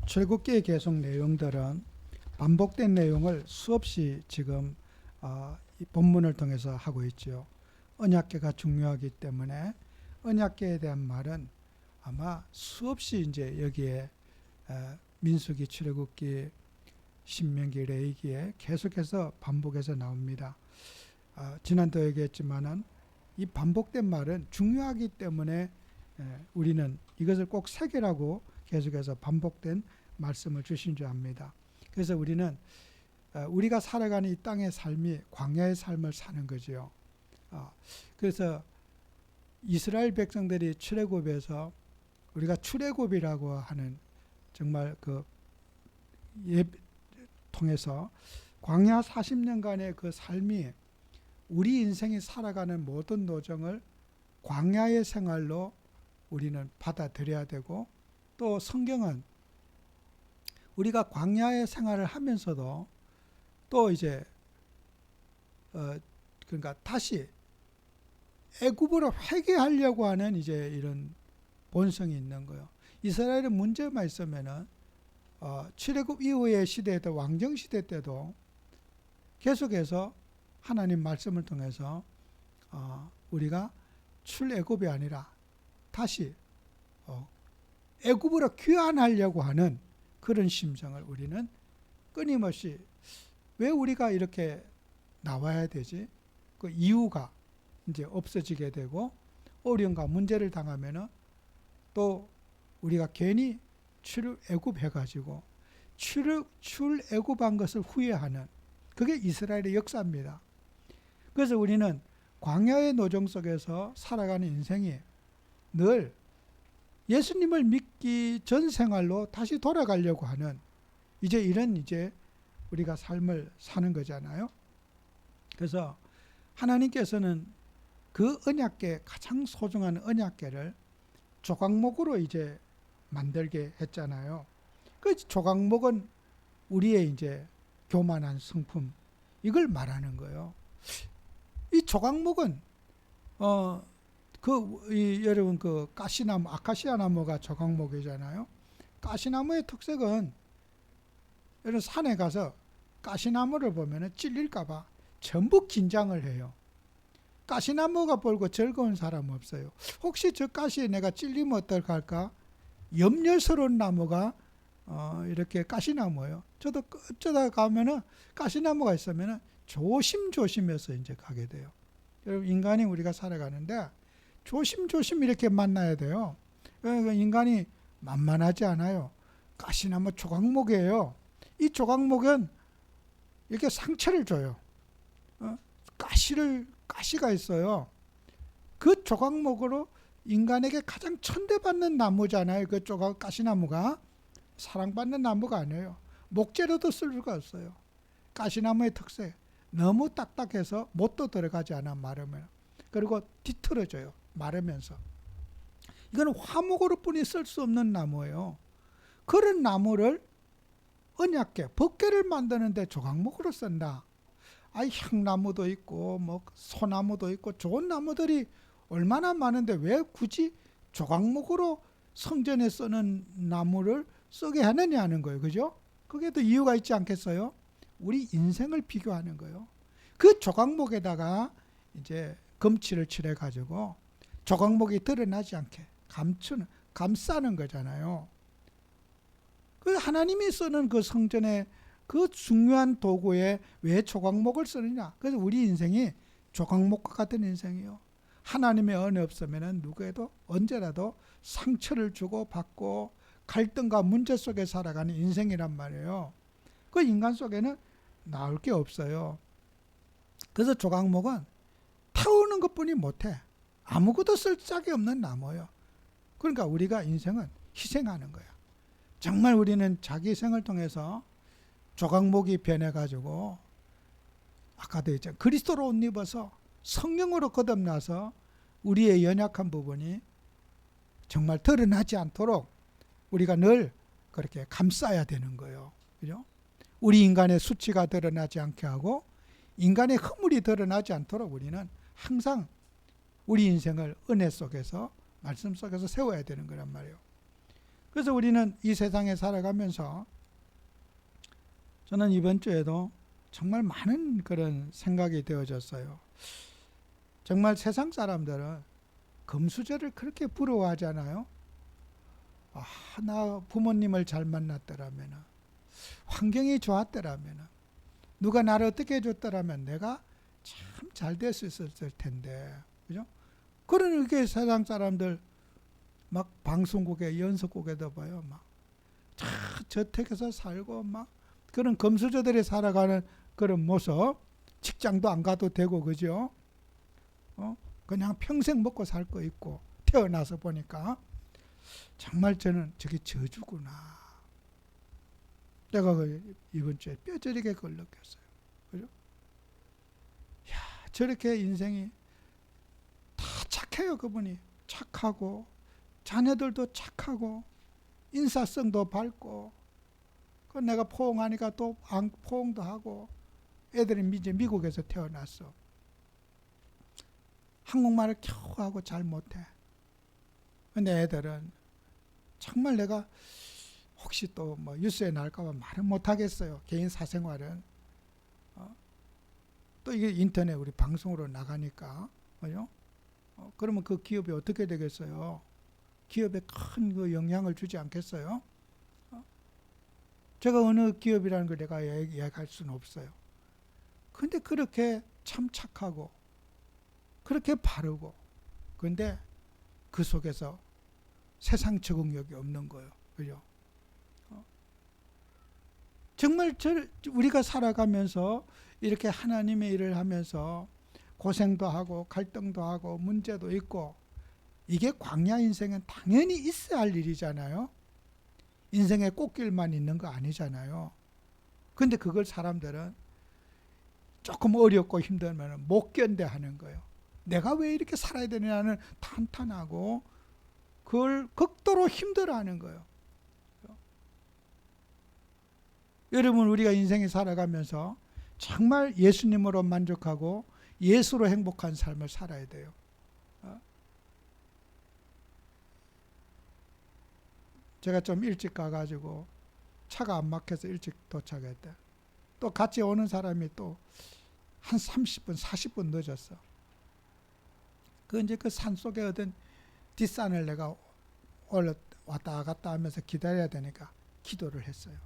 출애굽기의 계속 내용들은 반복된 내용을 수없이 지금 이 본문을 통해서 하고 있죠. 언약궤가 중요하기 때문에 언약궤에 대한 말은 아마 수없이 이제 여기에 민수기, 출애굽기, 신명기, 레위기에 계속해서 반복해서 나옵니다. 지난도 얘기했지만은 이 반복된 말은 중요하기 때문에 우리는 이것을 꼭 새기라고 계속해서 반복된 말씀을 주신 줄 압니다. 그래서 우리는 우리가 살아가는 이 땅의 삶이 광야의 삶을 사는 거지요. 그래서 이스라엘 백성들이 출애굽에서 우리가 출애굽이라고 하는 정말 그 통해서 광야 40년간의 그 삶이 우리 인생이 살아가는 모든 노정을 광야의 생활로 우리는 받아들여야 되고, 또 성경은 우리가 광야의 생활을 하면서도 또 이제 그러니까 다시 애굽으로 회개하려고 하는 이제 이런 본성이 있는 거예요. 이스라엘은 문제만 있으면은 출애굽 이후의 시대에도, 왕정 시대 때도 계속해서 하나님 말씀을 통해서 우리가 출애굽이 아니라 다시 애굽으로 귀환하려고 하는 그런 심정을 우리는 끊임없이, 왜 우리가 이렇게 나와야 되지? 그 이유가 이제 없어지게 되고, 어려움과 문제를 당하면은 또 우리가 괜히 출애굽 해가지고 출애굽한 것을 후회하는, 그게 이스라엘의 역사입니다. 그래서 우리는 광야의 노정 속에서 살아가는 인생이 늘 예수님을 믿기 전 생활로 다시 돌아가려고 하는 이제 이런 이제 우리가 삶을 사는 거잖아요. 그래서 하나님께서는 그 언약궤, 가장 소중한 언약궤를 조각목으로 이제 만들게 했잖아요. 그 조각목은 우리의 이제 교만한 성품, 이걸 말하는 거예요. 이 조각목은 여러분 그 가시나무, 아카시아 나무가 조각목이잖아요. 가시나무의 특색은, 여러분 산에 가서 가시나무를 보면은 찔릴까봐 전부 긴장을 해요. 가시나무가 보고 즐거운 사람 없어요. 혹시 저 가시에 내가 찔리면 어떨까? 염려스러운 나무가 이렇게 가시나무예요. 저도 어쩌다 가면은 가시나무가 있으면은 조심조심해서 이제 가게 돼요. 여러분, 인간이 우리가 살아가는데 조심조심 이렇게 만나야 돼요. 그러니까 인간이 만만하지 않아요. 가시나무 조각목이에요. 이 조각목은 이렇게 상처를 줘요. 가시가 있어요. 그 조각목으로 인간에게 가장 천대받는 나무잖아요. 그 가시나무가 사랑받는 나무가 아니에요. 목재로도 쓸 수가 없어요. 가시나무의 특색, 너무 딱딱해서 못도 들어가지 않아, 마르면. 그리고 뒤틀어져요, 마르면서. 이건 화목으로 뿐이 쓸 수 없는 나무예요. 그런 나무를 언약궤, 법궤를 만드는데 조각목으로 쓴다. 향나무도 있고 뭐 소나무도 있고 좋은 나무들이 얼마나 많은데 왜 굳이 조각목으로 성전에 쓰는 나무를 쓰게 하느냐 하는 거예요. 그죠? 그게 또 이유가 있지 않겠어요? 우리 인생을 비교하는 거예요. 그 조각목에다가 이제 금칠을 칠해 가지고 조각목이 드러나지 않게 감싸는 거잖아요. 그 하나님이 쓰는 그 성전에 그 중요한 도구에 왜 조각목을 쓰느냐? 그래서 우리 인생이 조각목과 같은 인생이요. 하나님의 은혜 없으면 누구에도 언제라도 상처를 주고 받고 갈등과 문제 속에 살아가는 인생이란 말이에요. 그 인간 속에는 나올 게 없어요. 그래서 조각목은 태우는 것뿐이 못해. 아무것도 쓸 짝이 없는 나무예요. 그러니까 우리가 인생은 희생하는 거야. 정말 우리는 자기 생을 통해서 조각목이 변해가지고, 아까도 했잖아요. 그리스도로 옷 입어서 성령으로 거듭나서 우리의 연약한 부분이 정말 드러나지 않도록 우리가 늘 그렇게 감싸야 되는 거예요. 그죠? 우리 인간의 수치가 드러나지 않게 하고 인간의 허물이 드러나지 않도록 우리는 항상 우리 인생을 은혜 속에서, 말씀 속에서 세워야 되는 거란 말이에요. 그래서 우리는 이 세상에 살아가면서 저는 이번 주에도 정말 많은 그런 생각이 되어졌어요. 정말 세상 사람들은 금수저를 그렇게 부러워하잖아요. 아, 나 부모님을 잘 만났더라면, 환경이 좋았더라면, 누가 나를 어떻게 해줬더라면 내가 참 잘 될 수 있었을 텐데, 그죠? 그러니까 세상 사람들 막 방송국에 연속국에도 봐요, 막 저택에서 살고 막 그런 금수저들이 살아가는 그런 모습, 직장도 안 가도 되고, 그죠? 그냥 평생 먹고 살 거 있고, 태어나서 보니까 정말 저는 저게 저주구나. 내가 이번 주에 뼈저리게 그걸 느꼈어요. 그죠? 야, 저렇게 인생이 다 착해요, 그분이. 착하고, 자녀들도 착하고, 인사성도 밝고, 그 내가 포옹하니까 또 포옹도 하고, 애들이 이제 미국에서 태어났어. 한국말을 겨우 하고 잘 못해. 근데 애들은 정말 내가 혹시 또 뭐 뉴스에 나올까봐 말은 못하겠어요. 개인 사생활은. 또 이게 인터넷 우리 방송으로 나가니까. 그죠? 그러면 그 기업이 어떻게 되겠어요? 기업에 큰 그 영향을 주지 않겠어요? 제가 어느 기업이라는 걸 내가 얘기할 수는 없어요. 근데 그렇게 참 착하고, 그렇게 바르고, 근데 그 속에서 세상 적응력이 없는 거예요. 그죠? 정말 우리가 살아가면서 이렇게 하나님의 일을 하면서 고생도 하고 갈등도 하고 문제도 있고, 이게 광야 인생은 당연히 있어야 할 일이잖아요. 인생의 꽃길만 있는 거 아니잖아요. 근데 그걸 사람들은 조금 어렵고 힘들면 못 견뎌하는 거예요. 내가 왜 이렇게 살아야 되냐는 탄탄하고 그걸 극도로 힘들어하는 거예요. 여러분, 우리가 인생에 살아가면서 정말 예수님으로 만족하고 예수로 행복한 삶을 살아야 돼요. 제가 좀 일찍 가가지고 차가 안 막혀서 일찍 도착했대. 또 같이 오는 사람이 또 한 30분, 40분 늦었어. 그 이제 그 산속에 어떤 뒷산을 내가 왔다 갔다 하면서 기다려야 되니까 기도를 했어요.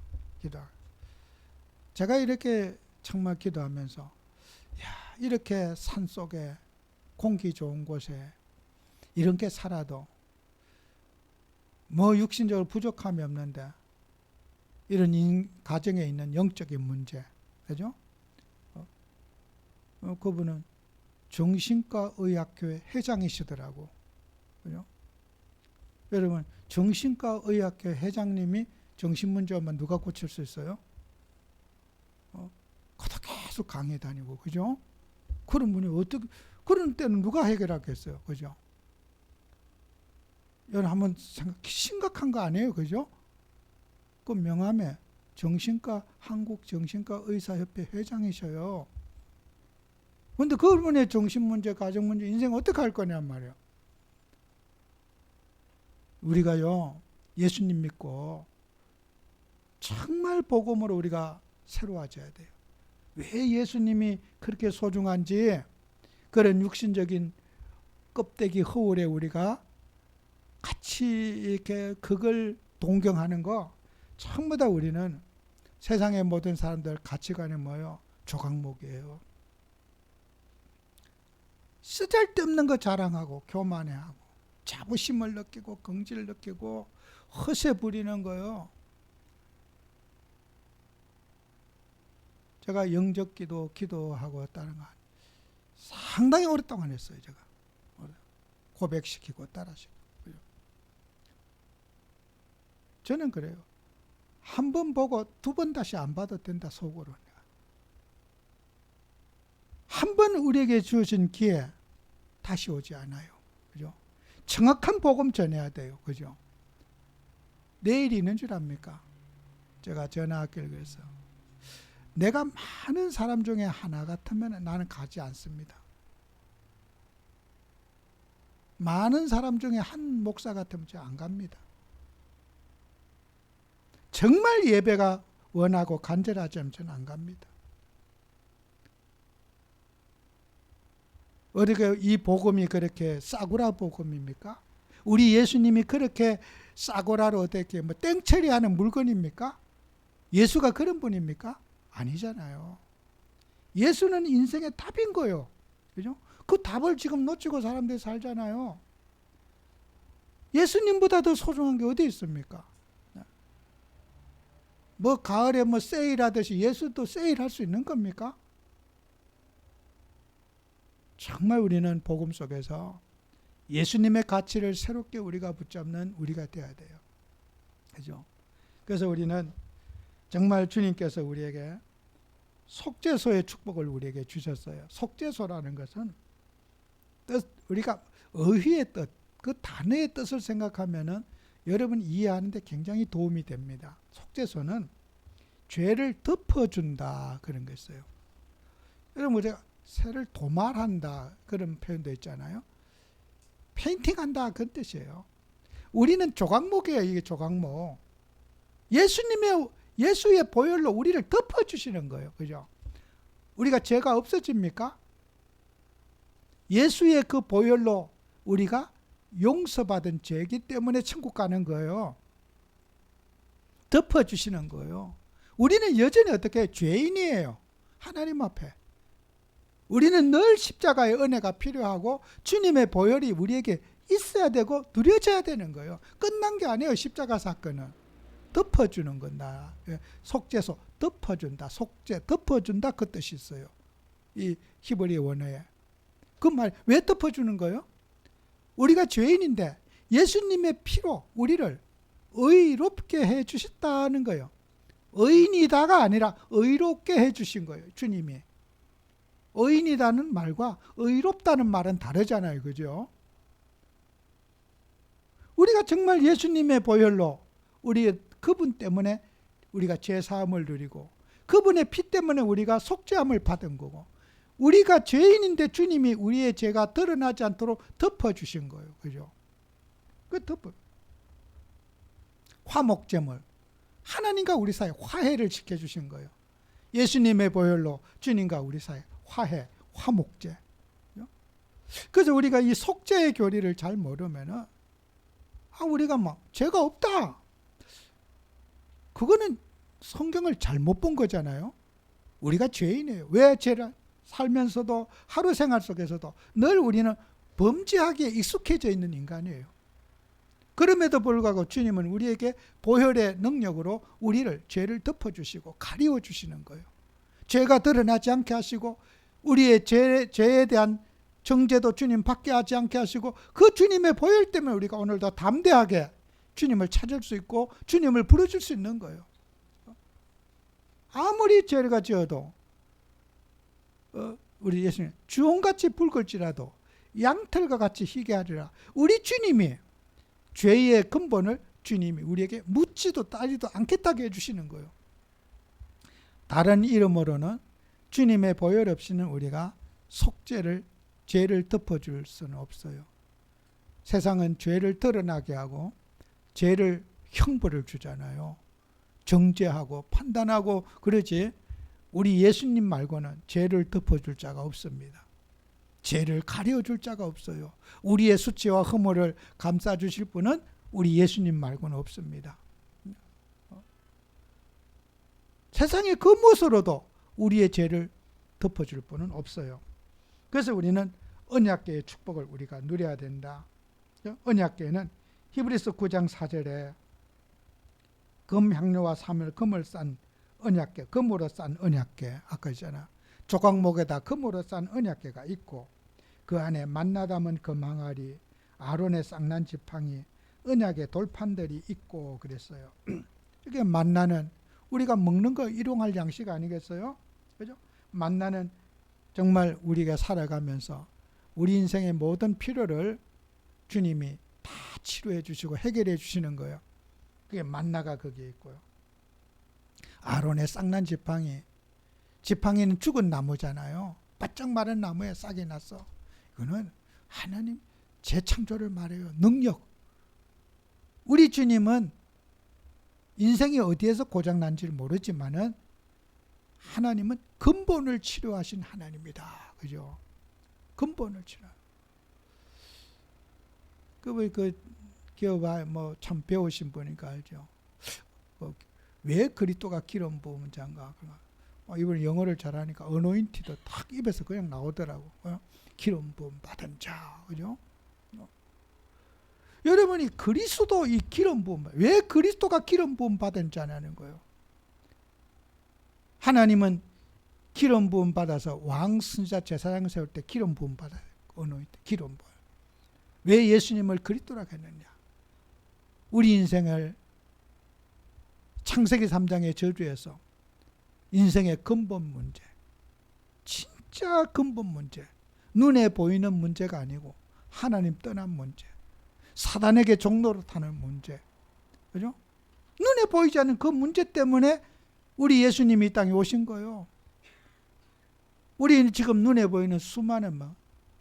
제가 이렇게 정말 기도하면서, 야, 이렇게 산속에 공기 좋은 곳에 이렇게 살아도 뭐 육신적으로 부족함이 없는데 이런 가정에 있는 영적인 문제, 그죠? 그분은 정신과 의학교회 회장이시더라고. 그죠? 여러분, 정신과 의학교회 회장님이 정신 문제 오면 누가 고칠 수 있어요? 그것도 계속 강의 다니고, 그죠? 그런 분이 어떻게, 그런 때는 누가 해결하겠어요? 그죠? 여러분 한번 심각한 거 아니에요? 그죠? 그 명함에 정신과, 한국 정신과 의사협회 회장이셔요. 근데 그분의 정신 문제, 가정 문제, 인생 어떻게 할 거냔 말이에요. 우리가요, 예수님 믿고 정말 복음으로 우리가 새로워져야 돼요. 왜 예수님이 그렇게 소중한지, 그런 육신적인 껍데기 허울에 우리가 같이 이렇게 그걸 동경하는 거, 전부 다 우리는 세상의 모든 사람들 가치관이 뭐예요? 조각목이에요. 쓰잘데없는 거 자랑하고 교만해하고 자부심을 느끼고 긍지를 느끼고 허세 부리는 거요. 제가 영적 기도하고 다른 거 상당히 오랫동안 했어요. 제가 고백시키고 따라시키고. 저는 그래요. 한 번 보고 두 번 다시 안 봐도 된다, 속으로. 한 번 우리에게 주어진 기회 다시 오지 않아요. 그죠? 정확한 복음 전해야 돼요. 그죠? 내일이 있는 줄 압니까? 제가 전화하기를 그래서 내가 많은 사람 중에 하나 같으면 나는 가지 않습니다. 많은 사람 중에 한 목사 같으면 저 안 갑니다. 정말 예배가 원하고 간절하자면 저는 안 갑니다. 어떻게 이 복음이 그렇게 싸구라 복음입니까? 우리 예수님이 그렇게 싸구라로 어떻게 뭐 땡처리하는 물건입니까? 예수가 그런 분입니까? 아니잖아요. 예수는 인생의 답인 거예요. 그죠? 그 답을 지금 놓치고 사람들이 살잖아요. 예수님보다 더 소중한 게 어디 있습니까? 뭐 가을에 뭐 세일하듯이 예수도 세일할 수 있는 겁니까? 정말 우리는 복음 속에서 예수님의 가치를 새롭게 우리가 붙잡는 우리가 되어야 돼요. 그죠? 그래서 우리는 정말 주님께서 우리에게 속죄소의 축복을 우리에게 주셨어요. 속죄소라는 것은 우리가 의의 뜻, 그 단어의 뜻을 생각하면은 여러분 이해하는데 굉장히 도움이 됩니다. 속죄소는 죄를 덮어준다 그런 거 있어요. 여러분 우리가 새를 도말한다 그런 표현도 있잖아요. 페인팅한다 그런 뜻이에요. 우리는 조각목이에요. 이게 조각목. 예수의 보혈로 우리를 덮어주시는 거예요. 그죠? 우리가 죄가 없어집니까? 예수의 그 보혈로 우리가 용서받은 죄이기 때문에 천국 가는 거예요. 덮어주시는 거예요. 우리는 여전히 어떻게 죄인이에요. 하나님 앞에. 우리는 늘 십자가의 은혜가 필요하고 주님의 보혈이 우리에게 있어야 되고 누려져야 되는 거예요. 끝난 게 아니에요. 십자가 사건은. 덮어주는 건다. 속죄소 덮어준다. 속죄 덮어준다 그 뜻이 있어요. 이 히브리 원어에. 그 말 왜 덮어주는 거예요? 우리가 죄인인데 예수님의 피로 우리를 의롭게 해주셨다는 거예요. 의인이다가 아니라 의롭게 해주신 거예요. 주님이. 의인이라는 말과 의롭다는 말은 다르잖아요. 그죠? 우리가 정말 예수님의 보혈로 우리 그분 때문에 우리가 죄사함을 누리고 그분의 피 때문에 우리가 속죄함을 받은 거고 우리가 죄인인데 주님이 우리의 죄가 드러나지 않도록 덮어주신 거예요. 그죠? 그 화목제물. 하나님과 우리 사이에 화해를 시켜주신 거예요. 예수님의 보혈로 주님과 우리 사이에 화해, 화목제. 그래서 우리가 이 속죄의 교리를 잘 모르면은 우리가 막 죄가 없다. 그거는 성경을 잘못 본 거잖아요. 우리가 죄인이에요. 왜 죄를 살면서도 하루 생활 속에서도 늘 우리는 범죄하기에 익숙해져 있는 인간이에요. 그럼에도 불구하고 주님은 우리에게 보혈의 능력으로 우리를 죄를 덮어주시고 가리워주시는 거예요. 죄가 드러나지 않게 하시고 우리의 죄에 대한 정죄도 주님 받게 하지 않게 하시고 그 주님의 보혈 때문에 우리가 오늘도 담대하게 주님을 찾을 수 있고 주님을 부르줄 수 있는 거예요. 아무리 죄가 지어도 우리 예수님 주홍같이 붉을지라도 양털과 같이 희게 하리라. 우리 주님이 죄의 근본을 주님이 우리에게 묻지도 따지도 않겠다게 해주시는 거예요. 다른 이름으로는 주님의 보혈 없이는 우리가 죄를 덮어줄 수는 없어요. 세상은 죄를 드러나게 하고 죄를 형벌을 주잖아요. 정죄하고 판단하고 그러지 우리 예수님 말고는 죄를 덮어줄 자가 없습니다. 죄를 가려줄 자가 없어요. 우리의 수치와 허물을 감싸주실 분은 우리 예수님 말고는 없습니다. 세상의 그 무엇으로도 우리의 죄를 덮어줄 분은 없어요. 그래서 우리는 언약궤의 축복을 우리가 누려야 된다. 언약궤는 히브리서 9장 4절에 금, 향료와 사물, 금을 싼 언약궤, 금으로 싼 언약궤 아까 있잖아. 조각목에다 금으로 싼 언약궤가 있고 그 안에 만나 담은 금 항아리, 아론의 쌍난 지팡이, 언약의 돌판들이 있고 그랬어요. 이게 만나는 우리가 먹는 거 일용할 양식 아니겠어요? 그죠? 만나는 정말 우리가 살아가면서 우리 인생의 모든 필요를 주님이 다 치료해 주시고 해결해 주시는 거예요. 그게 만나가 거기에 있고요. 아론의 쌍난 지팡이는 죽은 나무잖아요. 바짝 마른 나무에 싹이 났어. 이거는 하나님 재창조를 말해요. 능력. 우리 주님은 인생이 어디에서 고장난지를 모르지만은 하나님은 근본을 치료하신 하나님이다. 그죠? 근본을 치료. 참 배우신 분이니까 알죠. 왜 그리스도가 기름 부은 자인가? 이번 영어를 잘하니까 어노인티도 딱 입에서 그냥 나오더라고. 기름 부음 받은 자, 그죠? 여러분이 그리스도 이 기름 부음, 왜 그리스도가 기름 부음 받은 자냐는 거예요. 하나님은 기름 부음 받아서 왕 선지자 제사장 세울 때 기름 부음 받아요. 어노인티 기름 부음. 왜 예수님을 그리스도라고 했느냐? 우리 인생을 창세기 3장의 저주에서 인생의 근본 문제, 진짜 근본 문제, 눈에 보이는 문제가 아니고 하나님 떠난 문제, 사단에게 종로로 타는 문제, 그죠? 눈에 보이지 않는 그 문제 때문에 우리 예수님이 이 땅에 오신 거예요. 우리 지금 눈에 보이는 수많은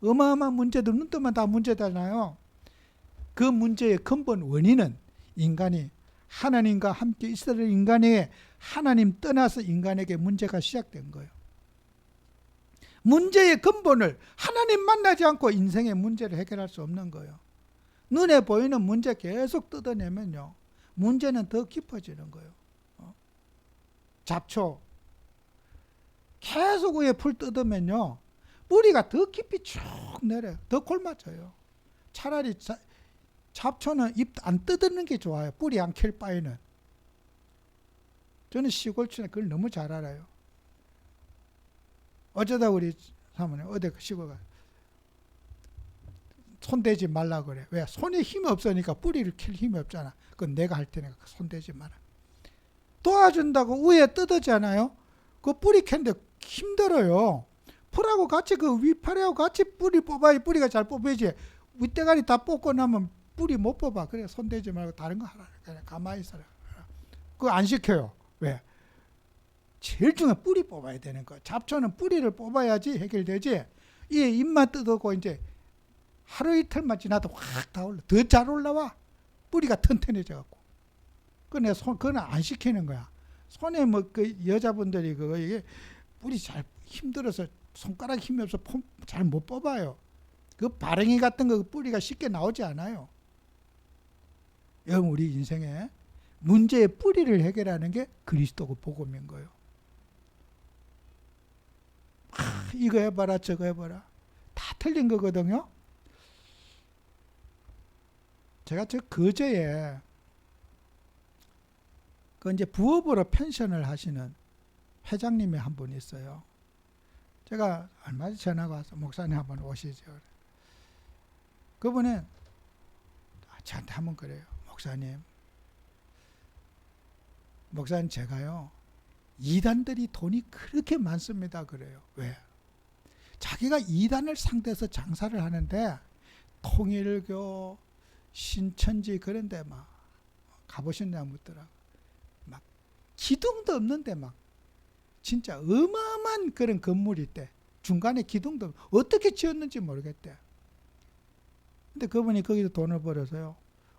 어마어마한 문제들, 눈 뜨면 다 문제잖아요. 그 문제의 근본 원인은 인간이 하나님과 함께 있어야 인간에게 하나님 떠나서 인간에게 문제가 시작된 거예요. 문제의 근본을 하나님 만나지 않고 인생의 문제를 해결할 수 없는 거예요. 눈에 보이는 문제 계속 뜯어내면요, 문제는 더 깊어지는 거예요. 잡초 계속 위에 풀 뜯으면요, 뿌리가 더 깊이 쭉 내려요. 더 골맞져요. 차라리 잡초는 잎 안 뜯는 게 좋아요. 뿌리 안 캘 바에는. 저는 시골촌에 그걸 너무 잘 알아요. 어쩌다 우리 사모님 어디 시골 가 손대지 말라 그래. 왜? 손에 힘이 없으니까 뿌리를 캘 힘이 없잖아. 그건 내가 할 테니까 손대지 마라. 도와준다고 위에 뜯었잖아요. 그 뿌리 캔데 힘들어요. 풀하고 같이 그 위파리하고 같이 뿌리 뽑아야 뿌리가 잘 뽑히지. 윗대가리 다 뽑고 나면 뿌리 못 뽑아. 그래 손대지 말고 다른 거 하라. 그냥 가만히 있어라. 그거 안 시켜요. 왜? 제일 중요한 뿌리 뽑아야 되는 거. 잡초는 뿌리를 뽑아야지 해결되지. 이 잎만 뜯고 이제 하루 이틀만 지나도 확 다 올라. 더 잘 올라와. 뿌리가 튼튼해져 갖고. 그건 안 시키는 거야. 손에 그 여자분들이 이게 뿌리 잘 힘들어서 손가락 힘이 없어 잘 못 뽑아요. 그 바랭이 같은 거 뿌리가 쉽게 나오지 않아요. 여러분, 우리 인생에 문제의 뿌리를 해결하는 게 그리스도고 복음인 거예요. 이거 해봐라 저거 해봐라 다 틀린 거거든요. 제가 그제에 이제 부업으로 펜션을 하시는 회장님이 한 분 있어요. 제가 얼마 전에 전화가 와서 목사님 한번 오시죠. 그분은 저한테 한번 그래요. 목사님 제가요, 이단들이 돈이 그렇게 많습니다. 그래요. 왜? 자기가 이단을 상대해서 장사를 하는데 통일교, 신천지 그런 데 막 가보셨냐 묻더라고. 막 기둥도 없는데 막 진짜 어마어마한 그런 건물이 있대. 중간에 기둥도 어떻게 지었는지 모르겠대. 근데 그분이 거기서 돈을 벌어서요,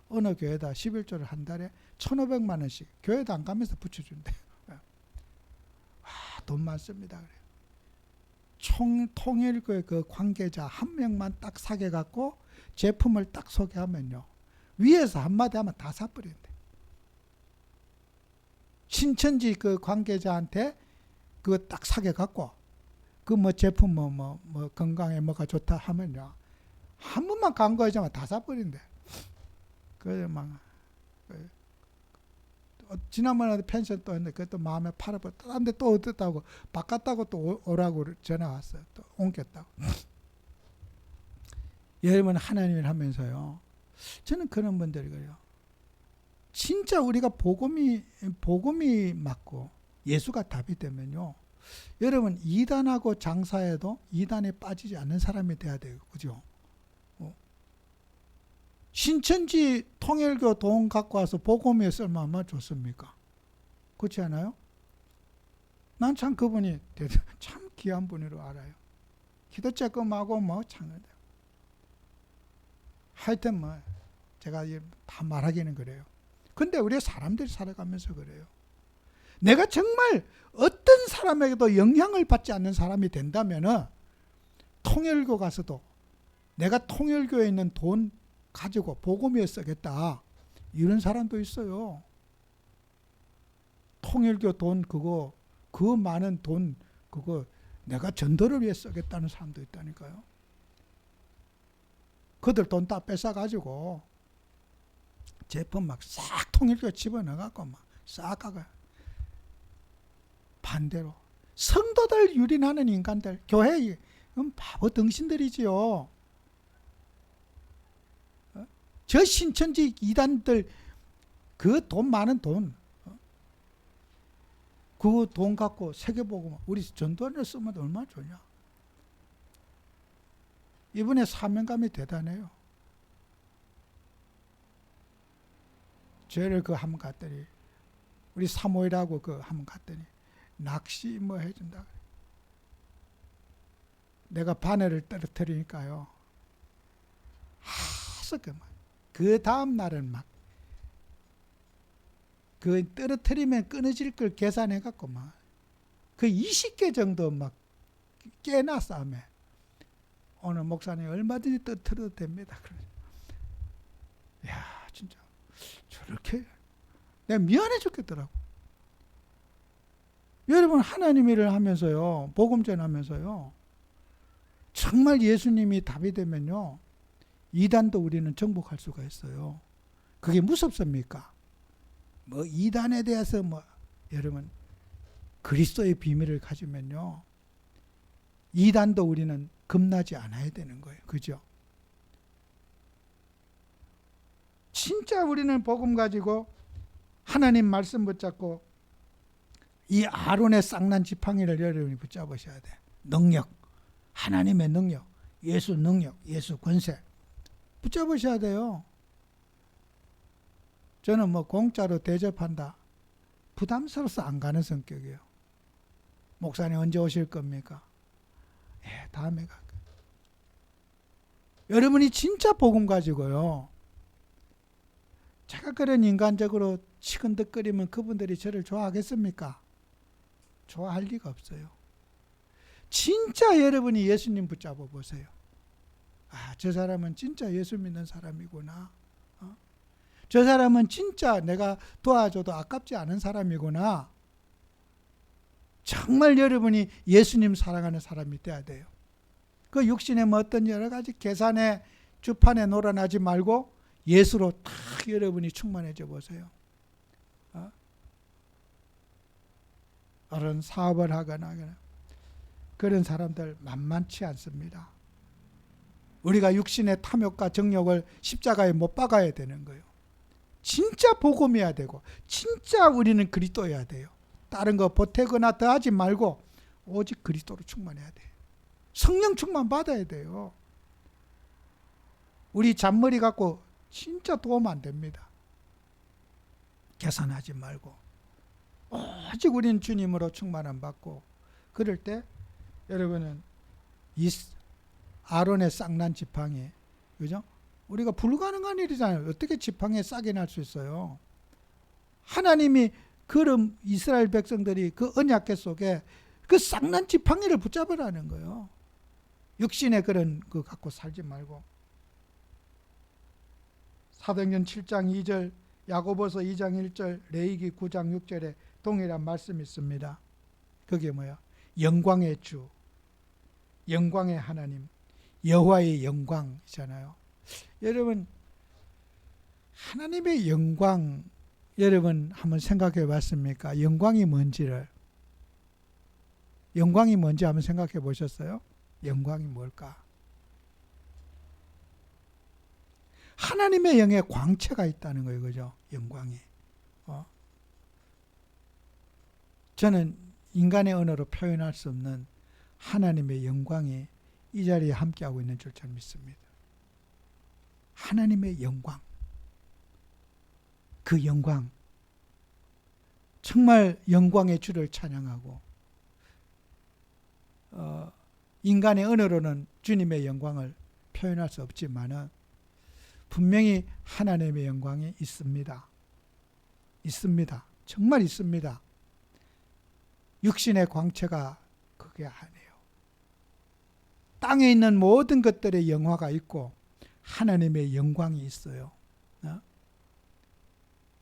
어느 교회다 11조를 한 달에 1,500만 원씩 교회도 안 가면서 붙여준대. 와, 돈 많습니다. 그래요. 통일교회 그 관계자 한 명만 딱 사게 갖고 제품을 딱 소개하면요, 위에서 한마디 하면 다 사버린대. 신천지 그 관계자한테 그거 딱 사게 갖고 그 제품 건강에 뭐가 좋다 하면요, 한 번만 광고하자면 다 사버린대. 그래 지난번에 펜션 또 했는데 그것도 마음에 팔아버려. 딴 데 또 어떻다고 바꿨다고 또 오라고 전화 왔어요. 또 옮겼다고. 여러분, 하나님을 하면서요, 저는 그런 분들이 그래요. 진짜 우리가 복음이 맞고 예수가 답이 되면요, 여러분 이단하고 장사해도 이단에 빠지지 않는 사람이 돼야 돼요. 그죠? 신천지 통일교 돈 갖고 와서 복음에 쓸면 얼마나 좋습니까? 그렇지 않아요? 난 참 그분이 참 귀한 분으로 알아요. 기도 쬐끔하고 창을. 하여튼 제가 다 말하기는 그래요. 근데 우리 사람들이 살아가면서 그래요. 내가 정말 어떤 사람에게도 영향을 받지 않는 사람이 된다면 통일교 가서도 내가 통일교에 있는 돈 가지고 복음에 쓰겠다. 이런 사람도 있어요. 통일교 돈 그거 그 많은 돈 그거 내가 전도를 위해 쓰겠다는 사람도 있다니까요. 그들 돈 다 뺏어가지고 제품 막 싹 통일교에 집어넣어갖고 막 싹 가가. 반대로 성도들 유린하는 인간들 교회 바보 등신들이지요. 저 신천지 이단들 그 돈 많은 돈 그 돈 갖고 세계복음 우리 전도를 쓰면 얼마나 좋냐. 이번에 사명감이 대단해요. 저를 그 한번 갔더니 우리 사모이라고 그 한번 갔더니 낚시 뭐 해준다. 내가 바늘을 떨어뜨리니까요. 그 다음 날은 막 그 떨어뜨리면 끊어질 걸 계산해 갖고 막 그 20개 정도 막 깨놨어. 하면 오늘 목사님 얼마든지 떨어뜨려도 됩니다. 야 진짜 저렇게 내가 미안해 죽겠더라고. 여러분 하나님 일을 하면서요. 복음 전하면서요. 정말 예수님이 답이 되면요. 이단도 우리는 정복할 수가 있어요. 그게 무섭습니까? 뭐 이단에 대해서 뭐 여러분 그리스도의 비밀을 가지면요. 이단도 우리는 겁나지 않아야 되는 거예요. 그죠? 진짜 우리는 복음 가지고 하나님 말씀 붙잡고 이 아론의 쌍난 지팡이를 여러분이 붙잡으셔야 돼. 능력, 하나님의 능력, 예수 능력, 예수 권세 붙잡으셔야 돼요. 저는 뭐 공짜로 대접한다. 부담스러워서 안 가는 성격이에요. 목사님 언제 오실 겁니까? 예, 다음에 갈게요. 여러분이 진짜 복음 가지고요. 제가 그런 인간적으로 치근덕거리면 그분들이 저를 좋아하겠습니까? 좋아할 리가 없어요. 진짜 여러분이 예수님 붙잡아 보세요. 아, 저 사람은 진짜 예수 믿는 사람이구나. 저 사람은 진짜 내가 도와줘도 아깝지 않은 사람이구나. 정말 여러분이 예수님 사랑하는 사람이 돼야 돼요. 그 육신의 뭐 어떤 여러 가지 계산에 주판에 놀아나지 말고 예수로 딱 여러분이 충만해져 보세요. 그런 사업을 하거나 그런 사람들 만만치 않습니다. 우리가 육신의 탐욕과 정욕을 십자가에 못 박아야 되는 거예요. 진짜 복음해야 되고 진짜 우리는 그리스도여야 돼요. 다른 거 보태거나 더하지 말고 오직 그리스도로 충만해야 돼요. 성령 충만 받아야 돼요. 우리 잔머리 갖고 진짜 도움 안 됩니다. 계산하지 말고 오직 우리는 주님으로 충만함 받고 그럴 때 여러분은 이 아론의 쌍난 지팡이 그죠? 우리가 불가능한 일이잖아요. 어떻게 지팡이에 싹이 날 수 있어요? 하나님이 그런 이스라엘 백성들이 그 언약궤 속에 그 쌍난 지팡이를 붙잡으라는 거예요. 육신의 그런 거 갖고 살지 말고. 사도행전 7장 2절, 야고보서 2장 1절, 레위기 9장 6절에 동일한 말씀이 있습니다. 그게 뭐야? 영광의 주, 영광의 하나님, 여호와의 영광이잖아요. 여러분 하나님의 영광 여러분 한번 생각해 봤습니까? 영광이 뭔지를 영광이 뭔지 한번 생각해 보셨어요? 영광이 뭘까? 하나님의 영에 광채가 있다는 거예요. 그죠? 영광이. 저는 인간의 언어로 표현할 수 없는 하나님의 영광이 이 자리에 함께하고 있는 줄 잘 믿습니다. 하나님의 영광. 그 영광. 정말 영광의 주를 찬양하고 인간의 언어로는 주님의 영광을 표현할 수 없지만은 분명히 하나님의 영광이 있습니다. 있습니다. 정말 있습니다. 육신의 광채가 그게 아니에요. 땅에 있는 모든 것들의 영화가 있고 하나님의 영광이 있어요.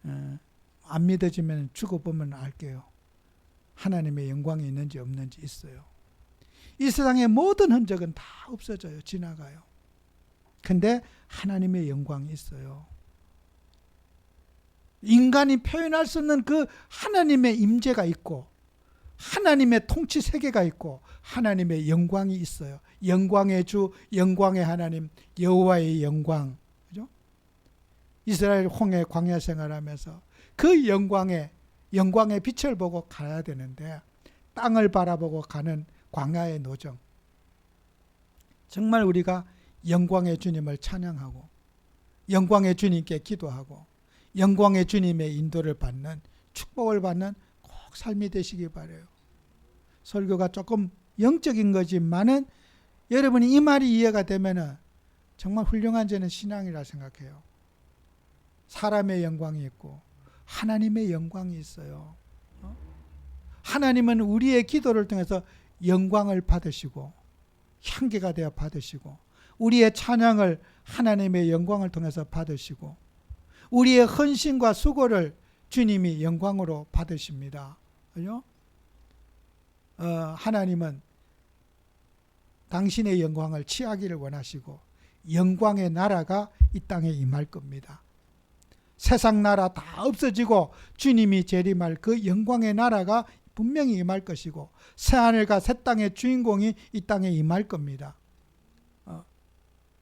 안 믿어지면 죽어보면 알게요. 하나님의 영광이 있는지 없는지 있어요. 이 세상의 모든 흔적은 다 없어져요. 지나가요. 근데 하나님의 영광이 있어요. 인간이 표현할 수 없는 그 하나님의 임재가 있고 하나님의 통치 세계가 있고 하나님의 영광이 있어요. 영광의 주, 영광의 하나님, 여호와의 영광. 그죠? 이스라엘 홍해 광야 생활하면서 그 영광의 빛을 보고 가야 되는데 땅을 바라보고 가는 광야의 노정. 정말 우리가 영광의 주님을 찬양하고 영광의 주님께 기도하고 영광의 주님의 인도를 받는 축복을 받는 꼭 삶이 되시기 바라요. 설교가 조금 영적인 거지만은 여러분이 이 말이 이해가 되면은 정말 훌륭한 저는 신앙이라 생각해요. 사람의 영광이 있고 하나님의 영광이 있어요. 하나님은 우리의 기도를 통해서 영광을 받으시고 향기가 되어 받으시고 우리의 찬양을 하나님의 영광을 통해서 받으시고 우리의 헌신과 수고를 주님이 영광으로 받으십니다. 그죠? 하나님은 당신의 영광을 취하기를 원하시고 영광의 나라가 이 땅에 임할 겁니다. 세상 나라 다 없어지고 주님이 재림할 그 영광의 나라가 분명히 임할 것이고 새하늘과 새 땅의 주인공이 이 땅에 임할 겁니다.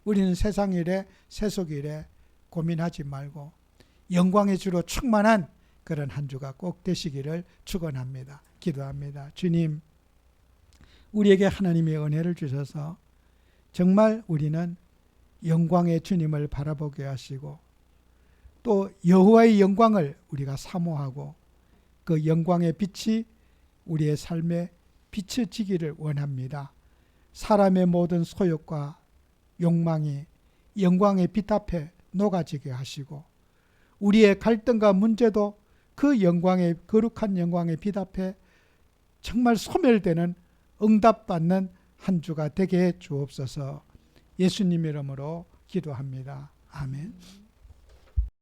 우리는 세상 일에 세속 일에 고민하지 말고 영광의 주로 충만한 그런 한 주가 꼭 되시기를 축원합니다. 기도합니다. 주님, 우리에게 하나님의 은혜를 주셔서 정말 우리는 영광의 주님을 바라보게 하시고 또 여호와의 영광을 우리가 사모하고 그 영광의 빛이 우리의 삶에 비춰지기를 원합니다. 사람의 모든 소욕과 욕망이 영광의 빛 앞에 녹아지게 하시고 우리의 갈등과 문제도 그 영광의 거룩한 영광의 빛 앞에 정말 소멸되는 응답받는 한 주가 되게 해 주옵소서. 예수님 이름으로 기도합니다. 아멘.